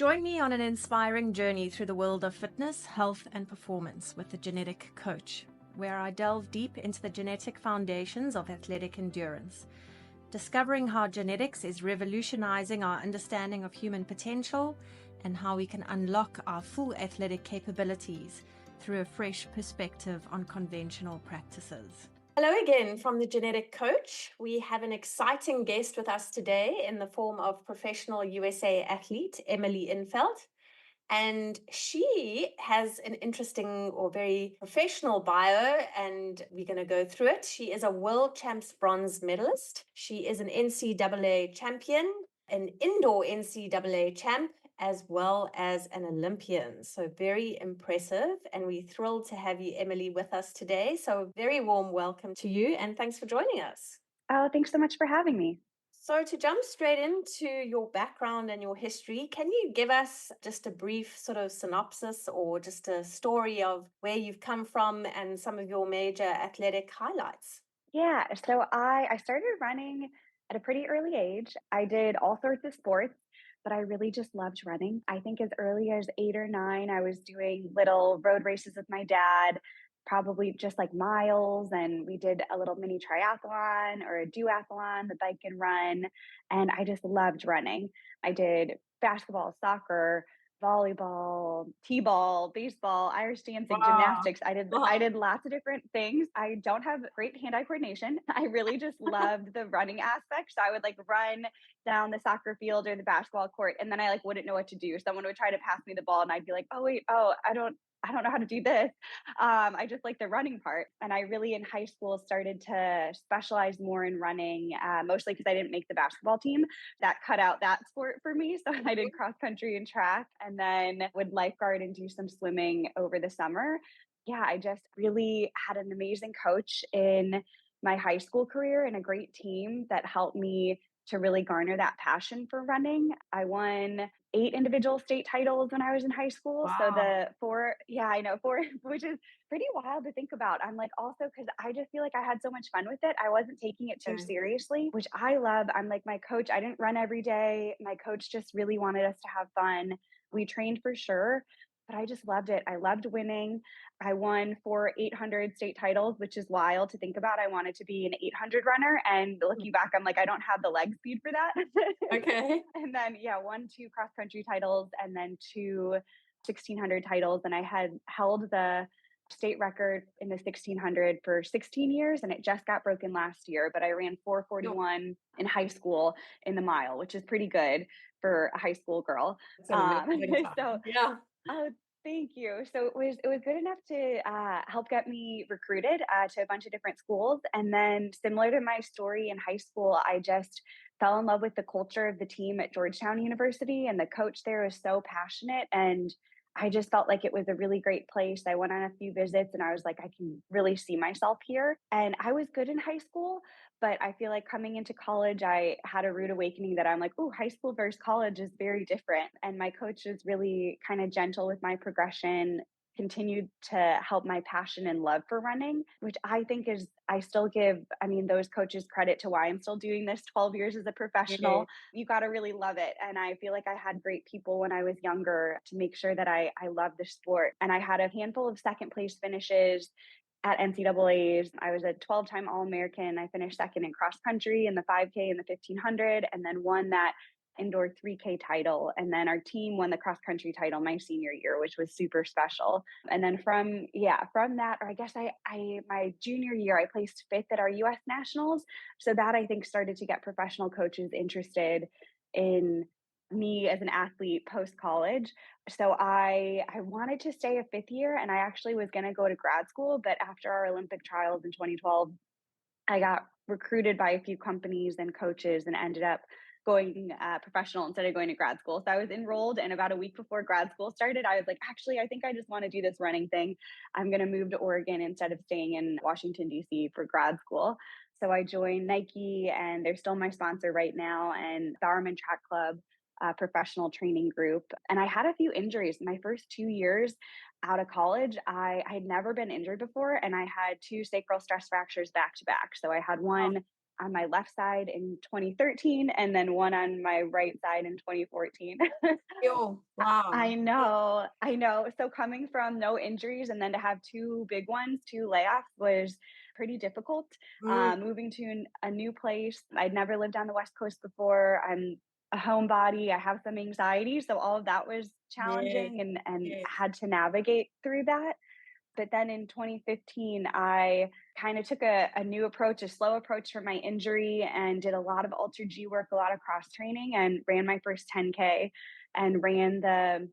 Join me on an inspiring journey through the world of fitness, health, and performance with the Genetic Coach, where I delve deep into the genetic foundations of athletic endurance, discovering how genetics is revolutionizing our understanding of human potential and how we can unlock our full athletic capabilities through a fresh perspective on conventional practices. Hello again from the Genetic Coach. We have an exciting guest with us today in the form of professional USA athlete Emily Infeld. And she has an interesting or very professional bio, and we're going to go through it. She is a world champs bronze medalist. She is an NCAA champion, an indoor NCAA champ, as well as an Olympian. So very impressive. And we're thrilled to have you, Emily, with us today. So very warm welcome to you, and thanks for joining us. Oh, thanks so much for having me. So to jump straight into your background and your history, can you give us just a brief sort of synopsis or just a story of where you've come from and some of your major athletic highlights? Yeah, so I started running at a pretty early age. I did all sorts of sports, but I really just loved running. I think as early as 8 or 9, I was doing little road races with my dad, probably just like miles. And we did a little mini triathlon or a duathlon, the bike and run. And I just loved running. I did basketball, soccer, volleyball, t-ball, baseball, Irish dancing, Wow. gymnastics. I did lots of different things. I don't have great hand-eye coordination. I really just loved the running aspect. So I would like run down the soccer field or the basketball court, and then I like wouldn't know what to do. Someone would try to pass me the ball and I'd be like, "Oh wait, I don't know how to do this." I just like the running part. And I really in high school started to specialize more in running, mostly because I didn't make the basketball team. That cut out that sport for me. So I did cross country and track, and then would lifeguard and do some swimming over the summer. Yeah, I just really had an amazing coach in my high school career and a great team that helped me to really garner that passion for running. I won 8 individual state titles when I was in high school. So Wow. the four, yeah, I know, four, which is pretty wild to think about. I'm like, also, because I just feel like I had so much fun with it. I wasn't taking it too Okay. seriously, which I love. I'm like, my coach, I didn't run every day. My coach just really wanted us to have fun. We trained for sure, but I just loved it. I loved winning. I won 4 800 state titles, which is wild to think about. I wanted to be an 800 runner. And looking back, I'm like, I don't have the leg speed for that. Okay. And then, yeah, won 2 cross country titles and then 2 1600 titles. And I had held the state record in the 1600 for 16 years, and it just got broken last year. But I ran Yo, 4:41 in high school in the mile, which is pretty good for a high school girl. that's an amazing So, time. Yeah. oh, thank you. So it was good enough to help get me recruited to a bunch of different schools, and then similar to my story in high school, I just fell in love with the culture of the team at Georgetown University, and the coach there was so passionate, and I just felt like it was a really great place. I went on a few visits and I was like, I can really see myself here. And I was good in high school, but I feel like coming into college, I had a rude awakening that I'm like, oh, high school versus college is very different. And my coach was really kind of gentle with my progression, continued to help my passion and love for running, which I think is, I still give, I mean, those coaches credit to why I'm still doing this 12 years as a Yeah. professional. You got to really love it. And I feel like I had great people when I was younger to make sure that I love the sport. And I had a handful of second place finishes at NCAAs. I was a 12-time All-American. I finished second in cross country in the 5K and the 1500, and then won that indoor 3K title. And then our team won the cross country title my senior year, which was super special. And then from that, or I guess my junior year, I placed fifth at our US nationals. So that I think started to get professional coaches interested in me as an athlete post college. So I wanted to stay a fifth year, and I actually was going to go to grad school, but after our Olympic trials in 2012, I got recruited by a few companies and coaches and ended up going professional instead of going to grad school. So I was enrolled, and about a week before grad school started, I was like, actually, I think I just want to do this running thing. I'm going to move to Oregon instead of staying in Washington, D.C. for grad school. So I joined Nike, and they're still my sponsor right now, and Bowerman Track Club, professional training group. And I had a few injuries my first 2 years out of college. I had never been injured before, and I had 2 sacral stress fractures back to back. So I had Oh, one on my left side in 2013 and then one on my right side in 2014. Oh, wow. I know, I know. So coming from no injuries and then to have two big ones, two layoffs was pretty difficult. Mm, Moving to a new place, I'd never lived on the West Coast before. I'm a homebody. I have some anxiety, so all of that was yes, challenging and yes, had to navigate through that. But then in 2015, I kind of took a new approach, a slow approach for my injury, and did a lot of Ultra G work, a lot of cross training, and ran my first 10K and ran the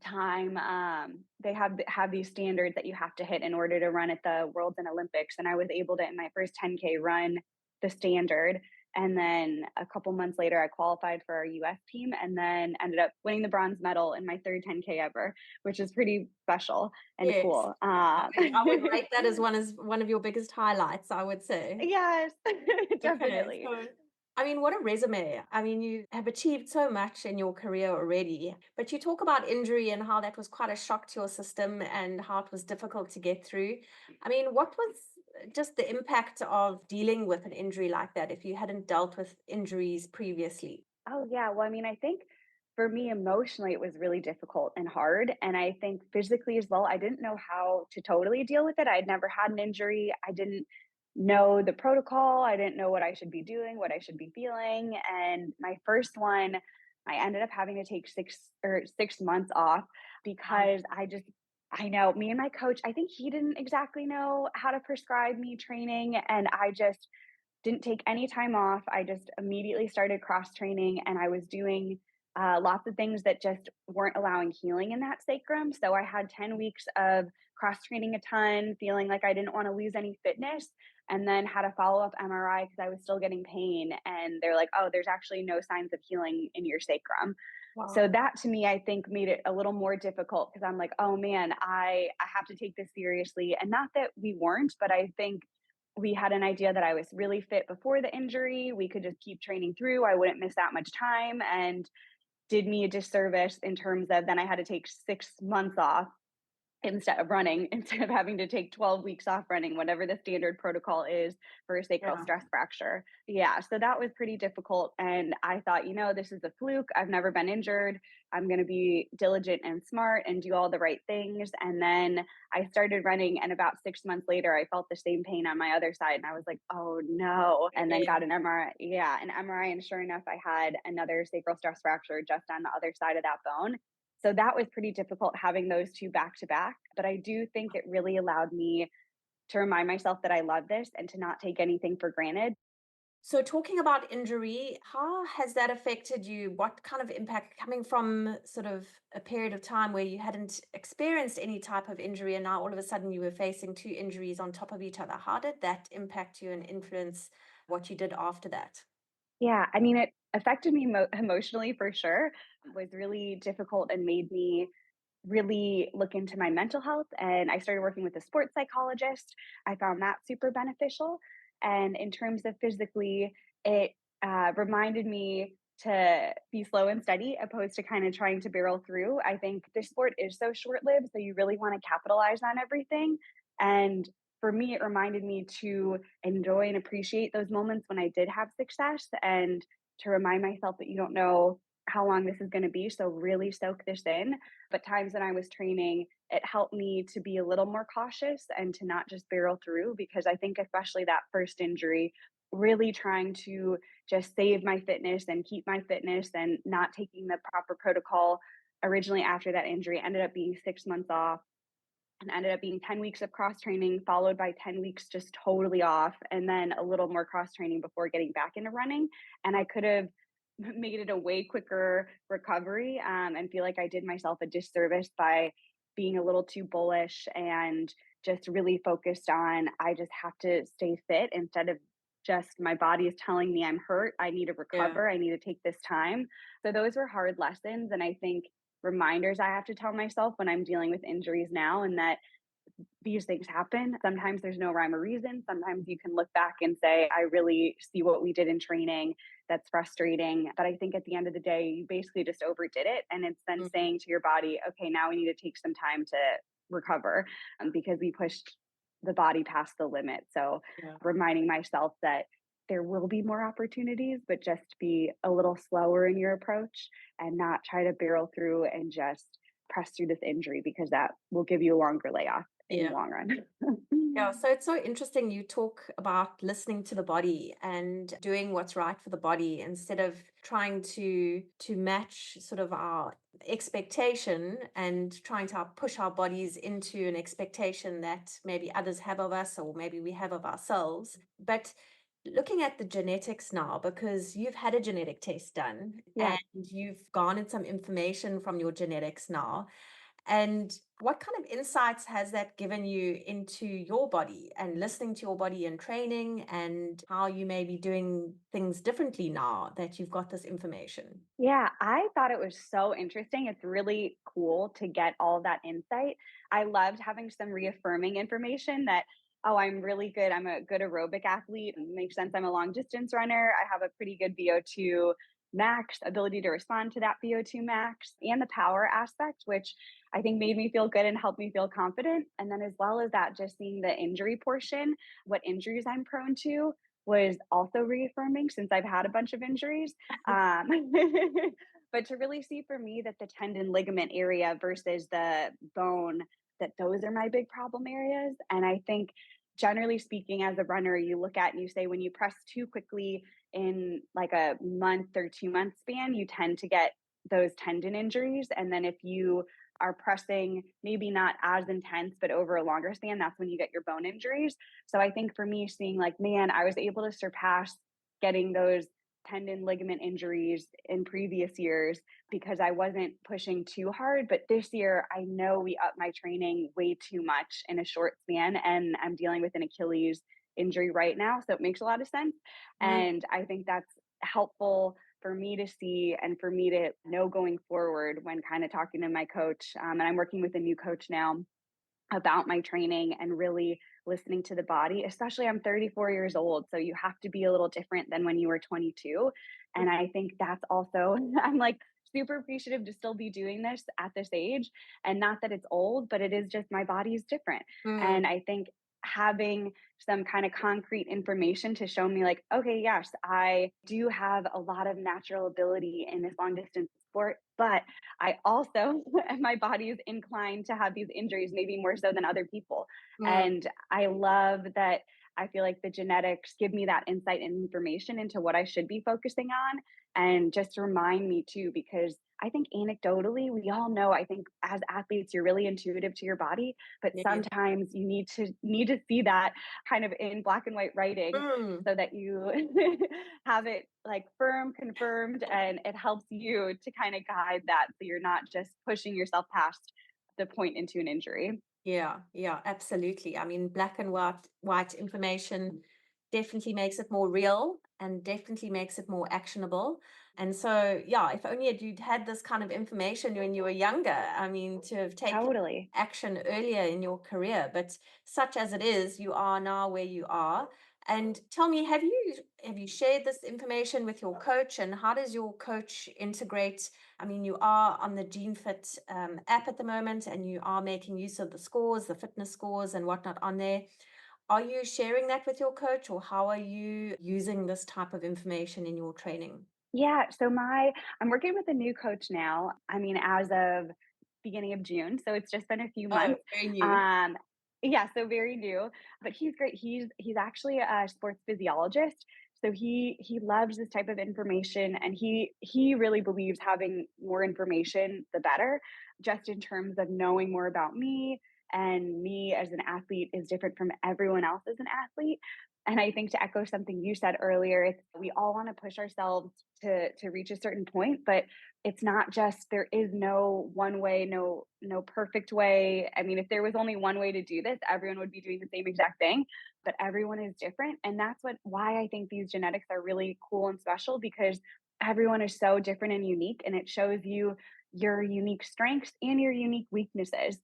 time. They have these standards that you have to hit in order to run at the Worlds and Olympics, and I was able to in my first 10K run the standard. And then a couple months later, I qualified for our US team and then ended up winning the bronze medal in my third 10K ever, which is pretty special and yes. cool. I would rate that as one of your biggest highlights, I would say. Yes, Okay, definitely. so I mean, what a resume. I mean, you have achieved so much in your career already, but you talk about injury and how that was quite a shock to your system and how it was difficult to get through. I mean, what was just the impact of dealing with an injury like that if you hadn't dealt with injuries previously? Oh, yeah. Well, I mean, I think for me emotionally, it was really difficult and hard. And I think physically as well, I didn't know how to totally deal with it. I'd never had an injury. I didn't know the protocol. I didn't know what I should be doing, what I should be feeling. And my first one, I ended up having to take 6 months off Um, because I know me and my coach, I think he didn't exactly know how to prescribe me training. And I just didn't take any time off. I just immediately started cross training and I was doing lots of things that just weren't allowing healing in that sacrum. So I had 10 weeks of cross training a ton, feeling like I didn't want to lose any fitness, and then had a follow up MRI because I was still getting pain. And they're like, oh, there's actually no signs of healing in your sacrum. So wow. that to me, I think made it a little more difficult because I'm like, oh man, I have to take this seriously. And not that we weren't, but I think we had an idea that I was really fit before the injury. We could just keep training through. I wouldn't miss that much time and did me a disservice in terms of then I had to take 6 months off instead of running, instead of having to take 12 weeks off running, whatever the standard protocol is for a sacral Yeah. stress fracture. Yeah, so that was pretty difficult. And I thought, this is a fluke. I've never been injured. I'm going to be diligent and smart and do all the right things. And then I started running, and about 6 months later, I felt the same pain on my other side. And I was like, oh no. And then Yeah. got an MRI. Yeah, an MRI. And sure enough, I had another sacral stress fracture just on the other side of that bone. So that was pretty difficult having those two back to back. But I do think it really allowed me to remind myself that I love this and to not take anything for granted. So, talking about injury, how has that affected you? What kind of impact coming from sort of a period of time where you hadn't experienced any type of injury and now all of a sudden you were facing two injuries on top of each other? How did that impact you and influence what you did after that? Yeah, I mean, it affected me emotionally for sure. It was really difficult and made me really look into my mental health. And I started working with a sports psychologist. I found that super beneficial. And in terms of physically, it reminded me to be slow and steady opposed to kind of trying to barrel through. I think this sport is so short lived, so you really want to capitalize on everything. And for me, it reminded me to enjoy and appreciate those moments when I did have success and to remind myself that you don't know how long this is going to be. So, really soak this in. But times when I was training, it helped me to be a little more cautious and to not just barrel through because I think, especially that first injury, really trying to just save my fitness and keep my fitness and not taking the proper protocol originally after that injury ended up being 6 months off and ended up being 10 weeks of cross training, followed by 10 weeks just totally off, and then a little more cross training before getting back into running. And I could have made it a way quicker recovery and feel like I did myself a disservice by being a little too bullish and just really focused on I just have to stay fit instead of just my body is telling me I'm hurt. I need to Yeah. recover. I need to take this time. So those were hard lessons. And I think reminders I have to tell myself when I'm dealing with injuries now, and that these things happen. Sometimes there's no rhyme or reason. Sometimes you can look back and say, I really see what we did in training. That's frustrating. But I think at the end of the day, you basically just overdid it. And it's then Mm, saying to your body, okay, now we need to take some time to recover because we pushed the body past the limit. So yeah. reminding myself that there will be more opportunities, but just be a little slower in your approach and not try to barrel through and just press through this injury because that will give you a longer layoff in the Yeah. long run. Yeah, so it's so interesting. You talk about listening to the body and doing what's right for the body instead of trying to match sort of our expectation and trying to push our bodies into an expectation that maybe others have of us or maybe we have of ourselves. But looking at the genetics now, because you've had a genetic test done Yeah. and you've garnered some information from your genetics now, and what kind of insights has that given you into your body and listening to your body and training and how you may be doing things differently now that you've got this information? Yeah, I thought it was so interesting. It's really cool to get all of that insight. I loved having some reaffirming information that, oh, I'm really good. I'm a good aerobic athlete. It makes sense. I'm a long distance runner. I have a pretty good VO2 max, ability to respond to that VO2 max, and the power aspect, which I think made me feel good and helped me feel confident. And then, as well as that, just seeing the injury portion, what injuries I'm prone to was also reaffirming since I've had a bunch of injuries. Um, but to really see for me that the tendon ligament area versus the bone, that those are my big problem areas. And I think generally speaking, as a runner, you look at and you say when you press too quickly in like a month or 2 month span, you tend to get those tendon injuries. And then if you are pressing maybe not as intense, but over a longer span, that's when you get your bone injuries. So I think for me, seeing like, man, I was able to surpass getting those tendon ligament injuries in previous years because I wasn't pushing too hard. But this year, I know we upped my training way too much in a short span, and I'm dealing with an Achilles injury right now. So it makes a lot of sense. Mm, And I think that's helpful for me to see and for me to know going forward when kind of talking to my coach. And I'm working with a new coach now about my training and really listening to the body, especially I'm 34 years old. So you have to be a little different than when you were 22. And I think that's also, I'm like super appreciative to still be doing this at this age. And not that it's old, but it is just my body is different. mm, And I think having some kind of concrete information to show me, like, okay, yes, I do have a lot of natural ability in this long distance sport, but I also, my body is inclined to have these injuries, maybe more so than other people. mm. And I love that. I feel like the genetics give me that insight and information into what I should be focusing on and just remind me too, because I think anecdotally, we all know, I think as athletes, you're really intuitive to your body, but Yeah. sometimes you need to see that kind of in black and white writing Mm. so that you have it like firm, confirmed, and it helps you to kind of guide that so you're not just pushing yourself past the point into an injury. Yeah, yeah, absolutely. I mean, black and white information definitely makes it more real and definitely makes it more actionable. And so, yeah, if only you'd had this kind of information when you were younger, I mean, to have taken Totally. action earlier in your career, but such as it is, you are now where you are. And tell me, have you shared this information with your coach, and how does your coach integrate? I mean, you are on the GeneFit app at the moment, and you are making use of the scores, the fitness scores, and whatnot on there. Are you sharing that with your coach, or how are you using this type of information in your training? Yeah, so I'm working with a new coach now. I mean, as of beginning of June, so it's just been a few Oh, months. very new. Um, yeah, so very new, but he's great. He's actually a sports physiologist, so he loves this type of information, and he really believes having more information the better, just in terms of knowing more about me. And me as an athlete is different from everyone else as an athlete. And I think to echo something you said earlier, we all want to push ourselves to reach a certain point, but it's not just there is no one way, no perfect way. I mean, if there was only one way to do this, everyone would be doing the same exact thing, but everyone is different. And that's why I think these genetics are really cool and special because everyone is so different and unique and it shows you your unique strengths and your unique weaknesses.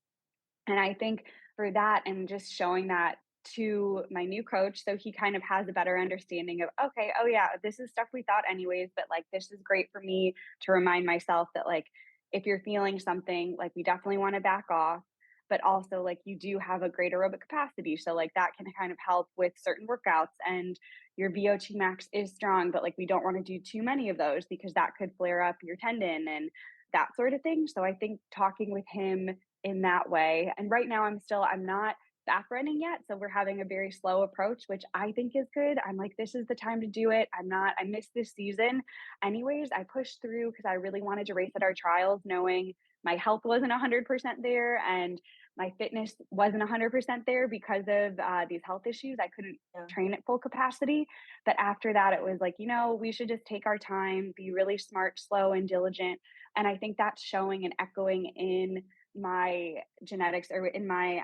And I think for that and just showing that to my new coach, so he kind of has a better understanding of, okay, oh yeah, this is stuff we thought anyways, but like this is great for me to remind myself that like if you're feeling something, like we definitely want to back off. but also like you do have a great aerobic capacity. So like that can kind of help with certain workouts, and your VO2 max is strong, but like we don't want to do too many of those because that could flare up your tendon and that sort of thing. So I think talking with him in that way. And right now I'm not back running yet. So we're having a very slow approach, which I think is good. I'm like, this is the time to do it. I missed this season. Anyways, I pushed through because I really wanted to race at our trials, knowing my health wasn't 100% there and my fitness wasn't 100% there because of these health issues. I couldn't Yeah. train at full capacity. But after that, it was like, we should just take our time, be really smart, slow, and diligent. And I think that's showing and echoing in my genetics or in my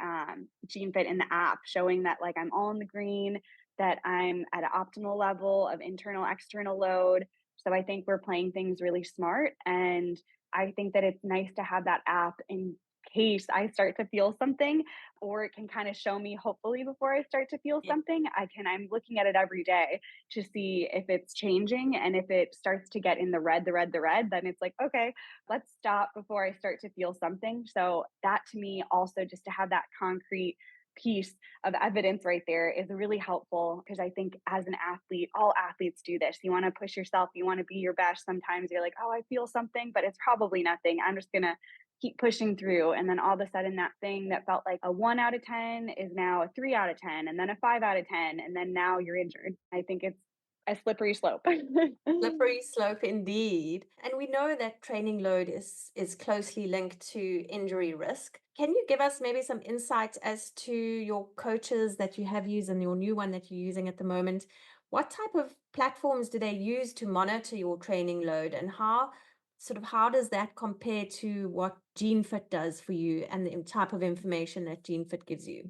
GeneFit in the app, showing that like I'm all in the green, that I'm at an optimal level of internal, external load. So I think we're playing things really smart. And I think that it's nice to have that app in case I start to feel something, or it can kind of show me hopefully before I start to feel something. I'm looking at it every day to see if it's changing. And if it starts to get in the red, then it's like, okay, let's stop before I start to feel something. So that to me also, just to have that concrete piece of evidence right there is really helpful, because I think as an athlete, all athletes do this. You want to push yourself, you want to be your best. Sometimes you're like, oh, I feel something, but it's probably nothing. I'm just going to keep pushing through. And then all of a sudden, that thing that felt like a 1 out of 10 is now a 3 out of 10, and then a 5 out of 10. And then now you're injured. I think it's a slippery slope. Slippery slope indeed. And we know that training load is closely linked to injury risk. Can you give us maybe some insights as to your coaches that you have used and your new one that you're using at the moment? What type of platforms do they use to monitor your training load, and how does that compare to what GeneFit does for you and the type of information that GeneFit gives you?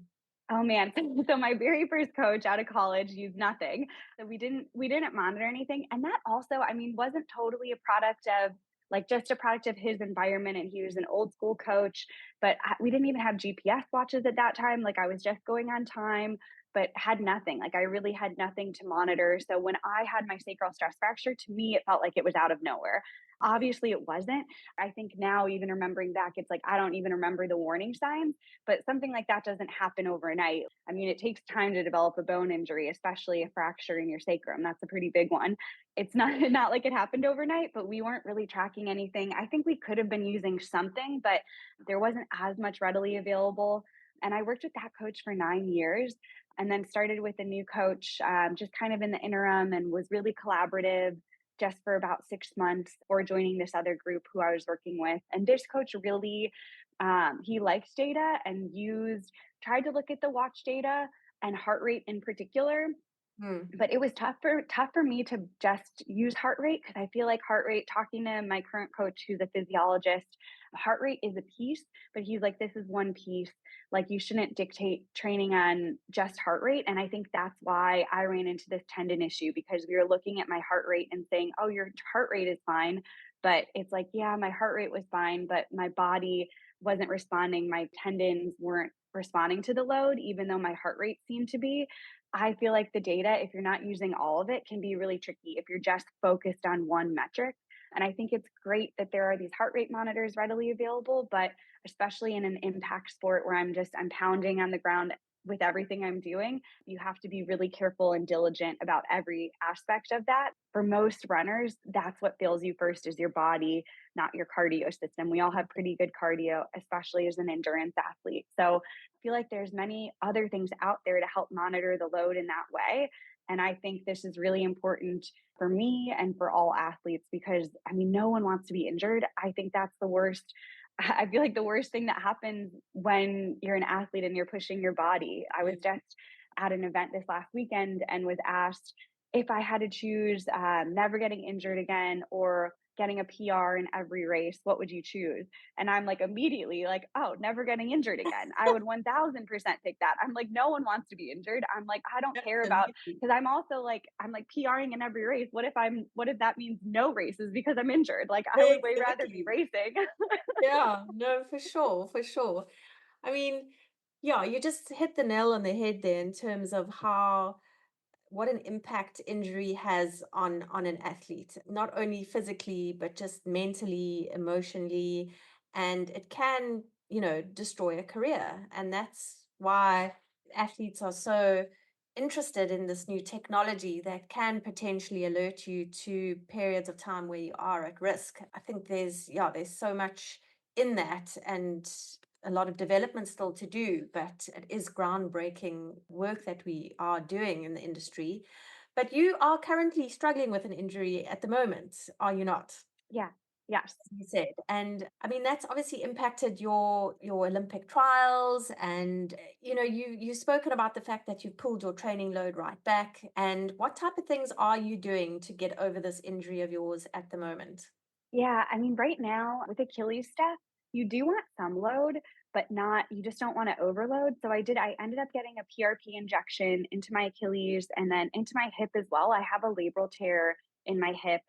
Oh man. So my very first coach out of college used nothing. So we didn't monitor anything. And that also, I mean, wasn't totally a product of like just a product of his environment. And he was an old school coach, but we didn't even have GPS watches at that time. Like I was just going on time, but had nothing. Like I really had nothing to monitor. So when I had my sacral stress fracture, to me, it felt like it was out of nowhere. Obviously, it wasn't. I think now, even remembering back, it's like I don't even remember the warning signs, but something like that doesn't happen overnight. I mean, it takes time to develop a bone injury, especially a fracture in your sacrum. That's a pretty big one. It's not not like it happened overnight, but we weren't really tracking anything. I think we could have been using something, but there wasn't as much readily available. And I worked with that coach for 9 years, and then started with a new coach, just kind of in the interim, and was really collaborative just for about 6 months or joining this other group who I was working with. And this coach really, he liked data and tried to look at the watch data and heart rate in particular, Hmm. but it was tough for me to just use heart rate, because I feel like heart rate, talking to my current coach who's a physiologist, heart rate is a piece, but he's like, this is one piece. Like you shouldn't dictate training on just heart rate. And I think that's why I ran into this tendon issue, because we were looking at my heart rate and saying, oh, your heart rate is fine. But it's like, yeah, my heart rate was fine, but my body wasn't responding. My tendons weren't responding to the load, even though my heart rate seemed to be. I feel like the data, if you're not using all of it, can be really tricky if you're just focused on one metric. And I think it's great that there are these heart rate monitors readily available, but especially in an impact sport where I'm pounding on the ground with everything I'm doing, you have to be really careful and diligent about every aspect of that. For most runners, that's what fails you first, is your body, not your cardio system. We all have pretty good cardio, especially as an endurance athlete. So feel like there's many other things out there to help monitor the load in that way. And I think this is really important for me and for all athletes, because I mean, no one wants to be injured. I think that's the worst. I feel like the worst thing that happens when you're an athlete and you're pushing your body. I was just at an event this last weekend and was asked if I had to choose never getting injured again or getting a PR in every race, what would you choose? And I'm like immediately like, oh, never getting injured again. I would 1000% pick that. I'm like, no one wants to be injured. I'm like, I don't care about, Absolutely. because I'm like PRing in every race. What if that means no races because I'm injured? Like I would way rather be Exactly. racing. Yeah, no, for sure, for sure. I mean, yeah, you just hit the nail on the head there in terms of what an impact injury has on an athlete, not only physically, but just mentally, emotionally. And it can destroy a career. And that's why athletes are so interested in this new technology that can potentially alert you to periods of time where you are at risk. I think there's so much in that, and a lot of development still to do, but it is groundbreaking work that we are doing in the industry. But you are currently struggling with an injury at the moment, are you not? Yeah. Yes. You said. And I mean, that's obviously impacted your Olympic trials. And you've spoken about the fact that you've pulled your training load right back. And what type of things are you doing to get over this injury of yours at the moment? Yeah, I mean, right now with Achilles stuff, you do want some load, but not you just don't wanna overload. So I ended up getting a PRP injection into my Achilles and then into my hip as well. I have a labral tear in my hip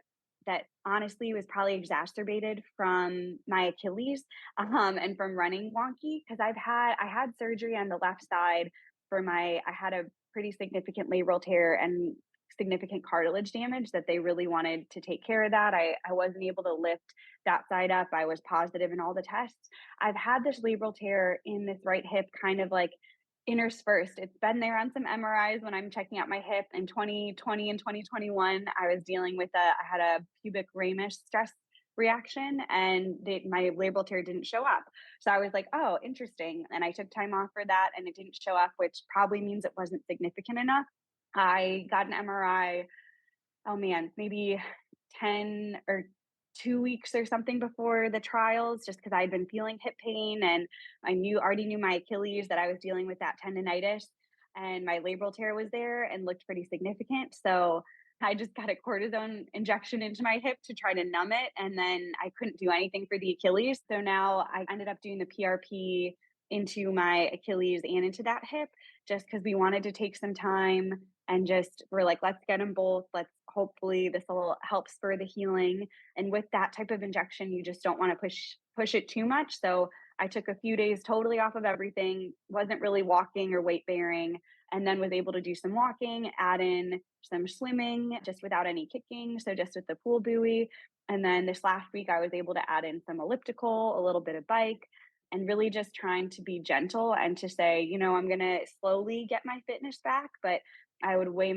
that honestly was probably exacerbated from my Achilles, and from running wonky because I had surgery on the left side for my I had a pretty significant labral tear and significant cartilage damage that they really wanted to take care of that. I wasn't able to lift that side up. I was positive in all the tests. I've had this labral tear in this right hip kind of like interspersed. It's been there on some MRIs when I'm checking out my hip in 2020 and 2021. I was dealing with I had a pubic ramus stress reaction and my labral tear didn't show up. So I was like, oh, interesting. And I took time off for that and it didn't show up, which probably means it wasn't significant enough. I got an MRI, oh man, maybe 10 or 2 weeks or something before the trials, just because I'd been feeling hip pain and already knew my Achilles that I was dealing with that tendonitis and my labral tear was there and looked pretty significant. So I just got a cortisone injection into my hip to try to numb it. And then I couldn't do anything for the Achilles. So now I ended up doing the PRP into my Achilles and into that hip just because we wanted to take some time and just we're like, let's get them both. Let's hopefully this will help spur the healing. And with that type of injection, you just don't want to push it too much. So I took a few days totally off of everything, wasn't really walking or weight bearing, and then was able to do some walking, add in some swimming just without any kicking. So just with the pool buoy. And then this last week, I was able to add in some elliptical, a little bit of bike, and really just trying to be gentle and to say, I'm going to slowly get my fitness back, but I would way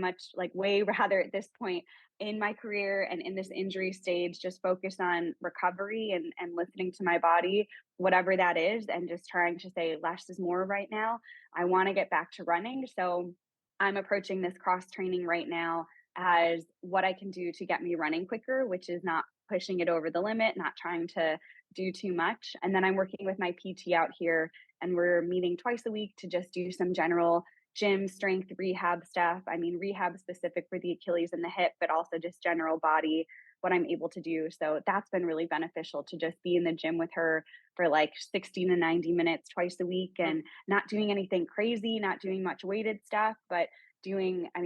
rather at this point in my career and in this injury stage, just focus on recovery and listening to my body, whatever that is, and just trying to say less is more right now. I want to get back to running. So I'm approaching this cross training right now as what I can do to get me running quicker, which is not pushing it over the limit, not trying to do too much. And then I'm working with my PT out here and we're meeting twice a week to just do some general gym strength rehab stuff. I mean, rehab specific for the Achilles and the hip, but also just general body, what I'm able to do. So that's been really beneficial to just be in the gym with her for like 60 to 90 minutes twice a week and not doing anything crazy, not doing much weighted stuff, but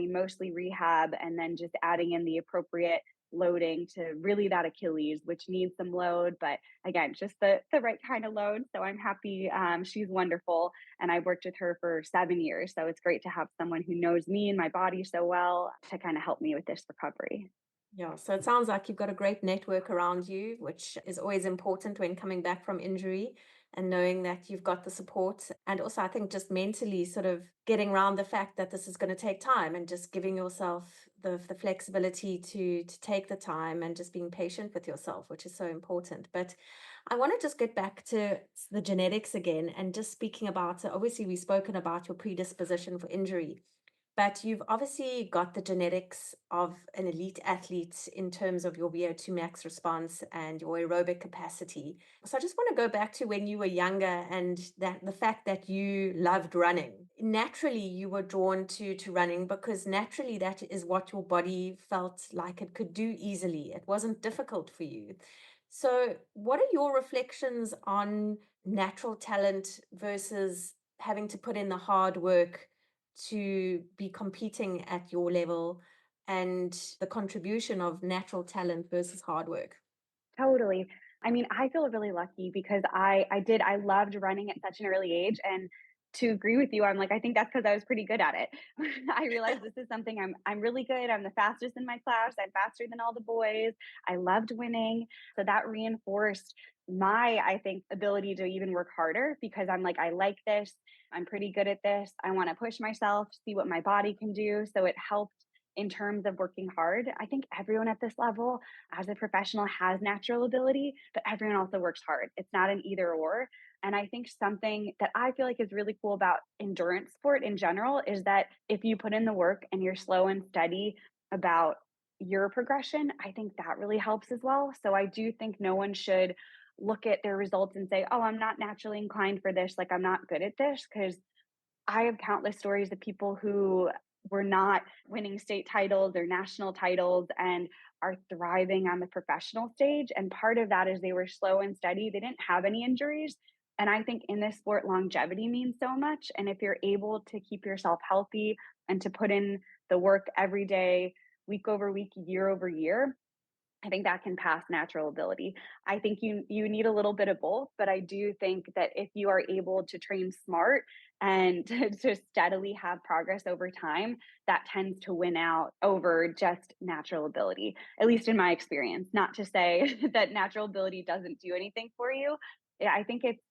mostly rehab and then just adding in the appropriate loading to really that Achilles, which needs some load, but again, just the right kind of load. So I'm happy. She's wonderful, and I've worked with her for 7 years. So it's great to have someone who knows me and my body so well to kind of help me with this recovery. Yeah, so it sounds like you've got a great network around you, which is always important when coming back from injury and knowing that you've got the support. And also, I think just mentally sort of getting around the fact that this is going to take time and just giving yourself the flexibility to take the time and just being patient with yourself, which is so important. But I want to just get back to the genetics again and just speaking about, so obviously, we've spoken about your predisposition for injury. But you've obviously got the genetics of an elite athlete in terms of your VO2 max response and your aerobic capacity. So I just want to go back to when you were younger and that the fact that you loved running. Naturally, you were drawn to running because naturally that is what your body felt like it could do easily. It wasn't difficult for you. So, what are your reflections on natural talent versus having to put in the hard work to be competing at your level and the contribution of natural talent versus hard work? Totally. I mean, I feel really lucky because I loved running at such an early age, and to agree with you. I'm like, I think that's because I was pretty good at it. I realized this is something I'm really good. I'm the fastest in my class. I'm faster than all the boys. I loved winning. So that reinforced my, I think, ability to even work harder because I'm like, I like this. I'm pretty good at this. I want to push myself, see what my body can do. So it helped in terms of working hard. I think everyone at this level as a professional has natural ability, but everyone also works hard. It's not an either or. And I think something that I feel like is really cool about endurance sport in general is that if you put in the work and you're slow and steady about your progression, I think that really helps as well. So I do think no one should look at their results and say, oh, I'm not naturally inclined for this. Like, I'm not good at this. Because I have countless stories of people who were not winning state titles or national titles and are thriving on the professional stage. And part of that is they were slow and steady. They didn't have any injuries. And I think in this sport, longevity means so much. And if you're able to keep yourself healthy and to put in the work every day, week over week, year over year, I think that can pass natural ability. I think you need a little bit of both, but I do think that if you are able to train smart and to steadily have progress over time, that tends to win out over just natural ability, at least in my experience. Not to say that natural ability doesn't do anything for you. Yeah, I think it's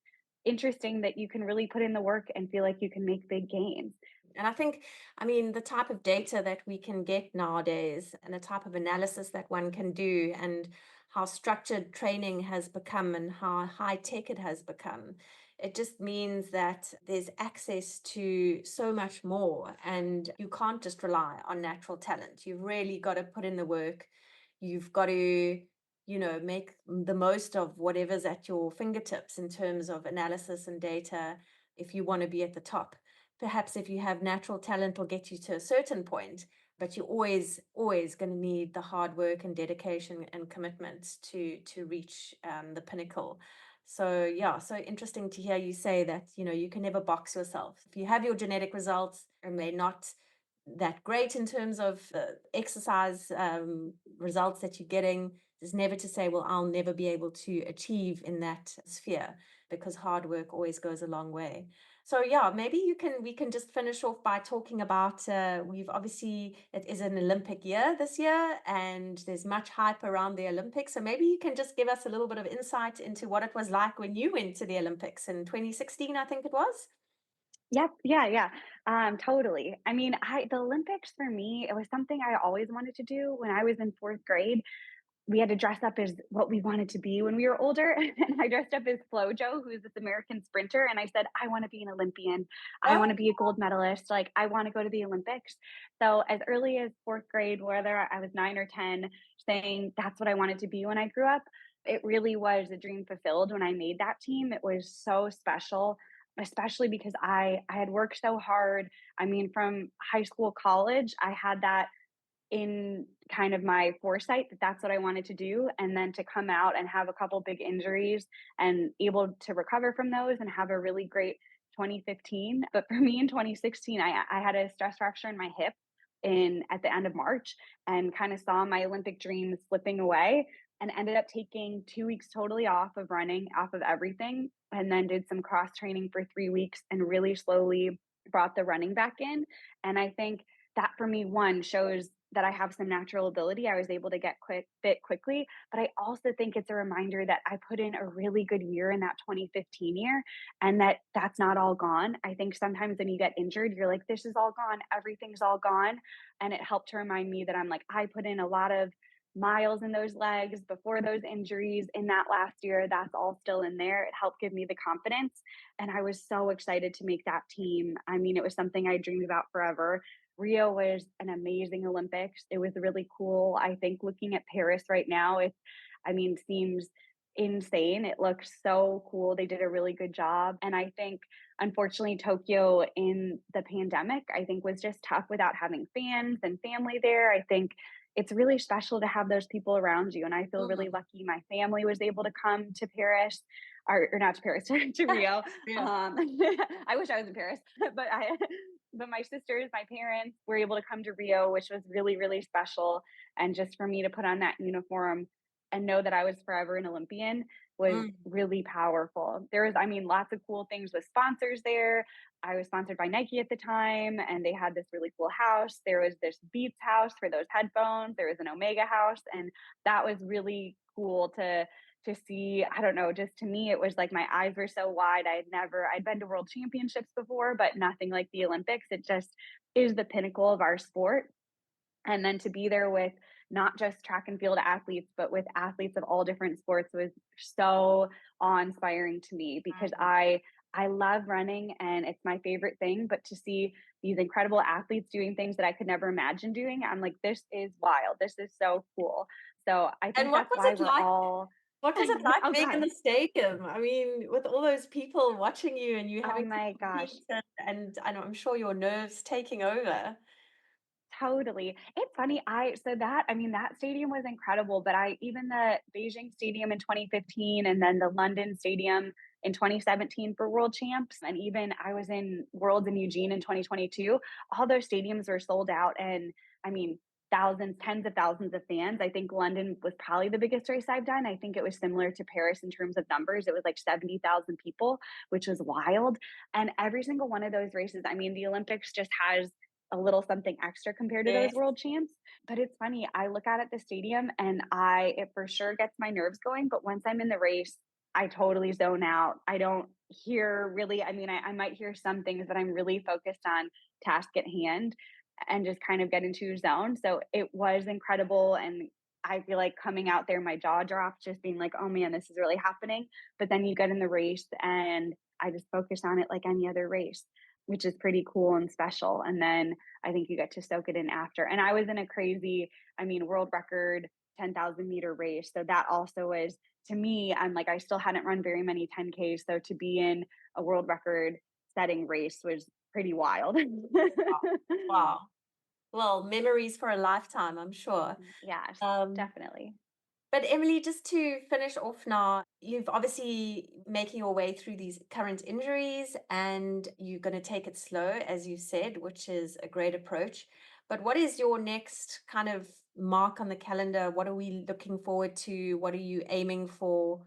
interesting that you can really put in the work and feel like you can make big gains. And I think, I mean, the type of data that we can get nowadays and the type of analysis that one can do and how structured training has become and how high tech it has become, it just means that there's access to so much more. And you can't just rely on natural talent. You've really got to put in the work. You've got to, make the most of whatever's at your fingertips in terms of analysis and data if you want to be at the top. Perhaps if you have natural talent will get you to a certain point, but you're always going to need the hard work and dedication and commitment to reach the pinnacle. So yeah, so interesting to hear you say that, you can never box yourself. If you have your genetic results and they're not that great in terms of the exercise results that you're getting, is never to say, well, I'll never be able to achieve in that sphere, because hard work always goes a long way. So yeah, maybe we can just finish off by talking about we've obviously, it is an Olympic year this year and there's much hype around the Olympics. So maybe you can just give us a little bit of insight into what it was like when you went to the Olympics in 2016, I think it was. Yep. Yeah, yeah. Totally. I mean, the Olympics for me, it was something I always wanted to do when I was in 4th grade. We had to dress up as what we wanted to be when we were older. And I dressed up as Flojo, who's this American sprinter. And I said, I want to be an Olympian. I want to be a gold medalist. Like, I want to go to the Olympics. So, as early as 4th grade, whether I was 9 or 10, saying that's what I wanted to be when I grew up, it really was a dream fulfilled when I made that team. It was so special, especially because I had worked so hard. I mean, from high school, college, I had that in kind of my foresight that that's what I wanted to do. And then to come out and have a couple big injuries and able to recover from those and have a really great 2015. But for me in 2016, I had a stress fracture in my hip in at the end of March and kind of saw my Olympic dreams slipping away and ended up taking 2 weeks totally off of running, off of everything, and then did some cross training for 3 weeks and really slowly brought the running back in. And I think that for me, one, shows that I have some natural ability. I was able to get fit quickly, but I also think it's a reminder that I put in a really good year in that 2015 year and that that's not all gone. I think sometimes when you get injured, you're like, this is all gone, everything's all gone. And it helped to remind me that I'm like, I put in a lot of miles in those legs before those injuries in that last year. That's all still in there. It helped give me the confidence. And I was so excited to make that team. I mean, it was something I dreamed about forever. Rio was an amazing Olympics. It was really cool. I think looking at Paris right now, I mean, seems insane. It looks so cool. They did a really good job. And I think, unfortunately, Tokyo in the pandemic, I think was just tough without having fans and family there. I think it's really special to have those people around you. And I feel really Mhm. lucky my family was able to come to Paris. Or not to Paris, to Rio. Yeah. I wish I was in Paris, but my sisters, my parents were able to come to Rio, which was really, really special. And just for me to put on that uniform and know that I was forever an Olympian, was Mm. really powerful. There was, I mean, lots of cool things with sponsors there. I was sponsored by Nike at the time, and they had this really cool house. There was this Beats house for those headphones. There was an Omega house, and that was really cool to see. I don't know, just to me, it was like my eyes were so wide. I'd been to world championships before, but nothing like the Olympics. It just is the pinnacle of our sport. And then to be there with not just track and field athletes, but with athletes of all different sports was so awe-inspiring to me because I love running and it's my favorite thing. But to see these incredible athletes doing things that I could never imagine doing, I'm like, this is wild. This is so cool. So I And think that's why we're all what was it like oh being in god. the stadium? I mean, with all those people watching you and you Oh having to my gosh. compete and I'm sure your nerves taking over. Totally. It's funny, I so that I mean, that stadium was incredible, but I even the Beijing Stadium in 2015 and then the London Stadium in 2017 for World Champs, and even I was in Worlds in Eugene in 2022, all those stadiums were sold out, and I mean, thousands, tens of thousands of fans. I think London was probably the biggest race I've done. I think it was similar to Paris in terms of numbers. It was like 70,000 people, which was wild, and every single one of those races, I mean, the Olympics just has a little something extra compared to those Yes. world champs. But it's funny, I look out at the stadium and it for sure gets my nerves going. But once I'm in the race, I totally zone out. I don't hear really, I mean, I might hear some things, but I'm really focused on task at hand and just kind of get into a zone. So it was incredible. And I feel like coming out there, my jaw dropped, just being like, oh man, this is really happening. But then you get in the race and I just focus on it like any other race, which is pretty cool and special. And then I think you get to soak it in after. And I was in a crazy, I mean, world record 10,000-meter race. So that also was, to me, I'm like, I still hadn't run very many 10Ks. So to be in a world record setting race was pretty wild. Wow. Well, memories for a lifetime, I'm sure. Yes, Um, definitely. but Emily, just to finish off now, you've obviously making your way through these current injuries and you're going to take it slow, as you said, which is a great approach. But what is your next kind of mark on the calendar? What are we looking forward to? What are you aiming for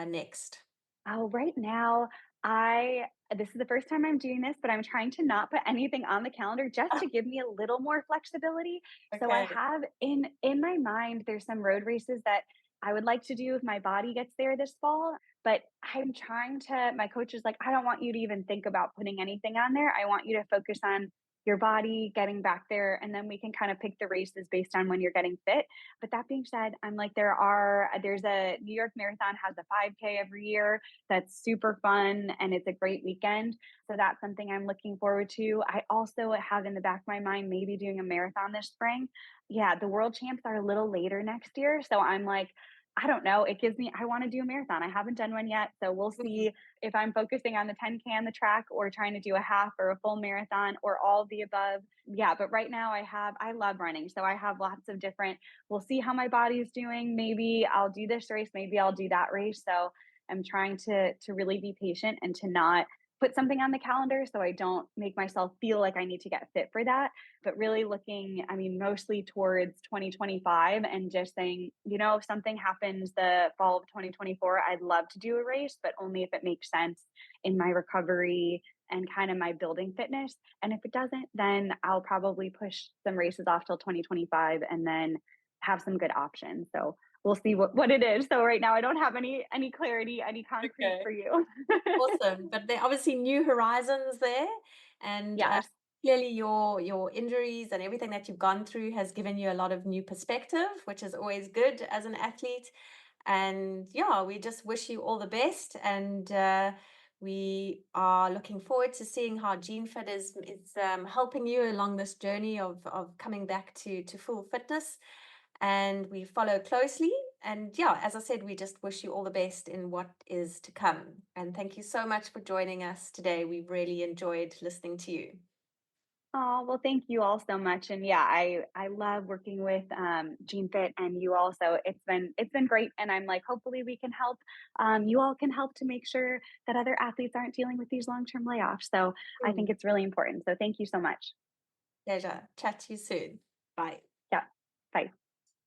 next? Oh, right now, I this is the first time I'm doing this, but I'm trying to not put anything on the calendar just to give me a little more flexibility. So I Okay. have in my mind, there's some road races that I would like to do if my body gets there this fall, but I'm trying to my coach is like, "I don't want you to even think about putting anything on there. I want you to focus on your body getting back there, and then we can kind of pick the races based on when you're getting fit." But that being said, I'm like, there's a New York Marathon has a 5K every year that's super fun and it's a great weekend. So that's something I'm looking forward to. I also have in the back of my mind maybe doing a marathon this spring. Yeah, the world champs are a little later next year. So I'm like, I don't know. It gives me, I want to do a marathon. I haven't done one yet. So we'll Mm. see if I'm focusing on the 10K on the track or trying to do a half or a full marathon or all of the above. Yeah, but right now I love running. So I have lots of different, we'll see how my body is doing. Maybe I'll do this race, maybe I'll do that race. So I'm trying to really be patient and to not put something on the calendar so I don't make myself feel like I need to get fit for that, but really looking, I mean, mostly towards 2025 and just saying, you know, if something happens the fall of 2024, I'd love to do a race, but only if it makes sense in my recovery and kind of my building fitness. And if it doesn't, then I'll probably push some races off till 2025 and then have some good options. So we'll see what it is. So right now I don't have any clarity, any concrete Okay. for you. Awesome, but there are obviously new horizons there, and Yes. clearly your injuries and everything that you've gone through has given you a lot of new perspective, which is always good as an athlete. And yeah, we just wish you all the best, and we are looking forward to seeing how GeneFit is helping you along this journey of coming back to full fitness. And we follow closely. And yeah, as I said, we just wish you all the best in what is to come. And thank you so much for joining us today. We really enjoyed listening to you. Oh, well, thank you all so much. And yeah, I love working with GeneFit and you also. It's been great. And I'm like, hopefully we can help. You all can help to make sure that other athletes aren't dealing with these long-term layoffs. So I think Mm. it's really important. So thank you so much. Pleasure. Chat to you soon. Bye. Yeah. Bye.